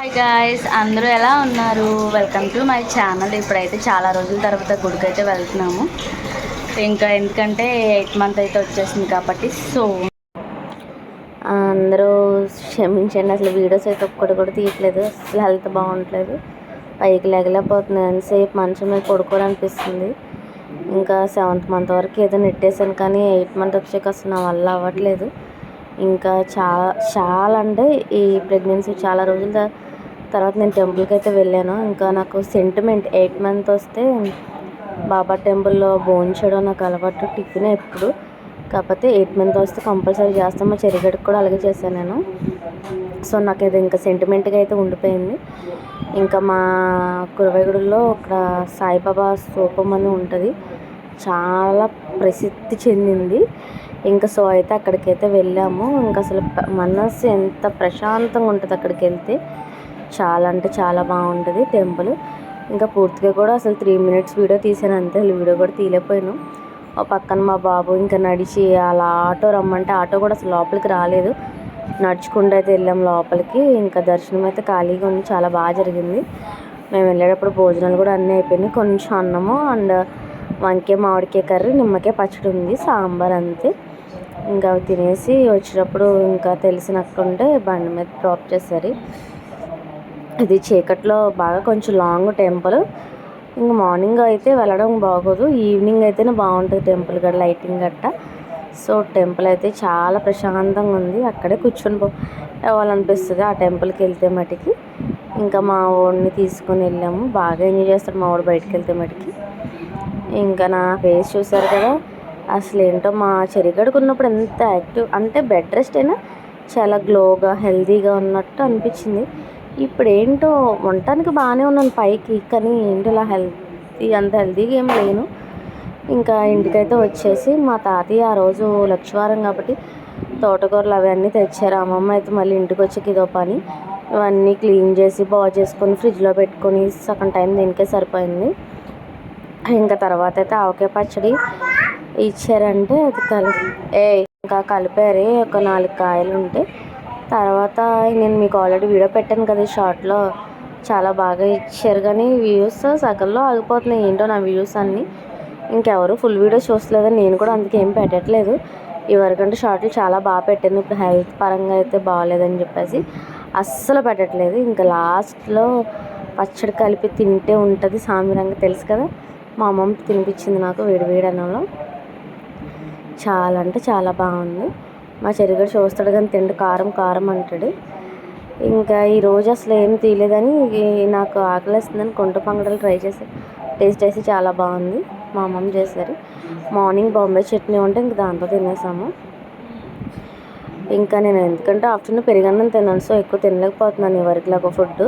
Hi guys, అందరూ ఎలా ఉన్నారు? Welcome to my channel. ఇప్పుడైతే చాలా రోజుల తర్వాత గుడికి అయితే వెళ్తున్నాము. ఇంకా ఎందుకంటే 8th మంత్ అయితే వచ్చేసింది కాబట్టి. సో అందరూ క్షమించండి, అసలు వీడియోస్ అయితే ఒక్కటి కూడా తీయట్లేదు. అసలు హెల్త్ బాగుండట్లేదు, పైకి లేగలేకపోతున్నాను. ఎంతసేపు మంచం మీద పడుకోవాలనిపిస్తుంది. ఇంకా 7th మంత్ వరకు ఏదో నెట్టేసాను, కానీ 8th మంత్ వచ్చాక అసలు నా వల్ల అవ్వట్లేదు. ఇంకా చాలా అంటే ఈ ప్రెగ్నెన్సీ చాలా రోజుల తర్వాత నేను టెంపుల్కి అయితే వెళ్ళాను. ఇంకా నాకు సెంటిమెంట్ 8th మంత్ వస్తే బాబా టెంపుల్లో భోంచేయడం నాకు అలవాటు, టిఫిన్ ఎప్పుడు. కాకపోతే 8th మంత్ వస్తే కంపల్సరీ చేస్తాను. మా చెరిగడికి కూడా అలాగే చేశాను నేను. సో నాకు ఇది ఇంకా సెంటిమెంట్గా అయితే ఉండిపోయింది. ఇంకా మా కురవైగూడలో ఇక్కడ సాయిబాబా స్తూపం అని ఉంటుంది, చాలా ప్రసిద్ధి చెందింది. ఇంకా సో అయితే అక్కడికైతే వెళ్ళాము. ఇంకా అసలు మనసు ఎంత ప్రశాంతంగా ఉంటుంది అక్కడికి వెళ్తే. చాలా అంటే చాలా బాగుంటుంది టెంపుల్. ఇంకా పూర్తిగా కూడా అసలు 3 minutes వీడియో తీసాను అంతే, వీడియో కూడా తీయలేకపోయాను. పక్కన మా బాబు ఇంకా నడిచి అలా ఆటో రమ్మంటే ఆటో కూడా అసలు లోపలికి రాలేదు, నడుచుకుంటూ అయితే వెళ్ళాం లోపలికి. ఇంకా దర్శనం అయితే ఖాళీగా ఉంది, చాలా బాగా జరిగింది. మేము వెళ్ళేటప్పుడు భోజనాలు కూడా అన్నీ అయిపోయినాయి. కొంచెం అన్నము అండ్ వంకాయ మామిడికాయ కర్రీ, నిమ్మకాయ పచ్చడి ఉంది, సాంబార్ అంతే. ఇంకా అవి తినేసి వచ్చేటప్పుడు ఇంకా తెలిసినట్టుంటే బండి మీద డ్రాప్ చేశారు. ఇది చీకట్లో బాగా కొంచెం లాంగ్ టెంపుల్. ఇంకా మార్నింగ్ అయితే వెళ్ళడం బాగోదు, ఈవినింగ్ అయితేనే బాగుంటుంది టెంపుల్ గట్ట లైటింగ్ గట్ట. సో టెంపుల్ అయితే చాలా ప్రశాంతంగా ఉంది, అక్కడే కూర్చొని పోవాలనిపిస్తుంది ఆ టెంపుల్కి వెళ్తే మటుకి. ఇంకా మా వాడిని తీసుకొని వెళ్ళాము, బాగా ఎంజాయ్ చేస్తాడు మా వాడు బయటకు వెళ్తే మటుకి. ఇంకా నా ఫేస్ చూసారు కదా, అసలు ఏంటో మా చెరిగడుకు ఉన్నప్పుడు ఎంత యాక్టివ్ అంటే బెడ్ రెస్ట్ అయినా చాలా గ్లోగా హెల్తీగా ఉన్నట్టు అనిపించింది. ఇప్పుడు ఏంటో ఉండటానికి బాగానే ఉన్నాను పైకి, కానీ ఏంటో ఇలా అంత హెల్తీగా ఏం లేను. ఇంకా ఇంటికైతే వచ్చేసి మా తాతయ్య ఆ రోజు లక్షవారం కాబట్టి తోటకూరలు అవన్నీ తెచ్చారు. అమ్మమ్మ అయితే మళ్ళీ ఇంటికి వచ్చాక ఇదో పని, ఇవన్నీ క్లీన్ చేసి బాగు చేసుకొని ఫ్రిడ్జ్లో పెట్టుకొని సగం టైం దీనికే సరిపోయింది. ఇంకా తర్వాత అయితే ఆవకాయ పచ్చడి ఇచ్చారంటే అది ఇంకా కలిపారు ఒక 4 కాయలు ఉంటే. తర్వాత నేను మీకు ఆల్రెడీ వీడియో పెట్టాను కదా షార్ట్లో, చాలా బాగా ఇచ్చారు. కానీ వ్యూస్ సగంలో ఆగిపోతున్నాయి, ఏంటో నా వ్యూస్ అన్నీ. ఇంకెవరు ఫుల్ వీడియోస్ చూస్తలేదని నేను కూడా అందుకే ఏం పెట్టట్లేదు. ఇవరకంటే షార్ట్లు చాలా బాగా పెట్టాను, ఇప్పుడు హెల్త్ పరంగా అయితే బాగాలేదని చెప్పేసి అస్సలు పెట్టట్లేదు. ఇంకా లాస్ట్లో పచ్చడి కలిపి తింటే ఉంటుంది సామిరంగా, తెలుసు కదా, మా అమ్మమ్మ తినిపించింది నాకు వేడి అన్నంలో. చాలా అంటే చాలా బాగుంది. మా చెరిగడు చూస్తాడు కానీ తిండి కారం అంటాడు. ఇంకా ఈరోజు అసలు ఏం తీయలేదని నాకు ఆకలిస్తుందని కొంట పొంగడాలు ట్రై చేసి టేస్ట్ చేసి చాలా బాగుంది, మా అమ్మమ్మ చేశారు. మార్నింగ్ బాంబే చట్నీ ఉంటే ఇంక దాంతో తినేసాము. ఇంకా నేను ఎందుకంటే ఆఫ్టర్నూన్ పెరుగన్నం తిన్నాను, సో ఎక్కువ తినలేకపోతున్నాను ఎవరికిలాగా ఫుడ్.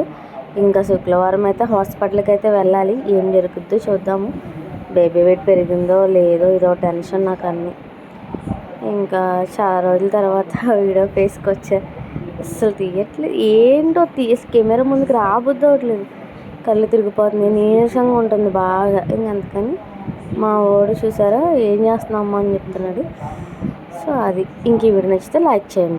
ఇంకా శుక్రవారం అయితే హాస్పిటల్కి అయితే వెళ్ళాలి, ఏం జరుగుద్దో చూద్దాము. బేబీ వెయిట్ పెరిగిందో లేదో ఇదో టెన్షన్ నాకు అన్నీ. ఇంకా చాలా రోజుల తర్వాత వీడియో ఫేస్కి వచ్చా, అస్సలు తీయట్లేదు, ఏంటో కెమెరా ముందుకు రాబుద్ది అవ్వట్లేదు, కళ్ళు తిరిగిపోతుంది, నీరసంగా ఉంటుంది బాగా. ఇంక అందుకని మా వాడు చూసారా ఏం చేస్తున్నామ్మా అని చెప్తున్నాడు. సో అది ఇంక ఈ వీడియో నచ్చితే లైక్ చేయండి.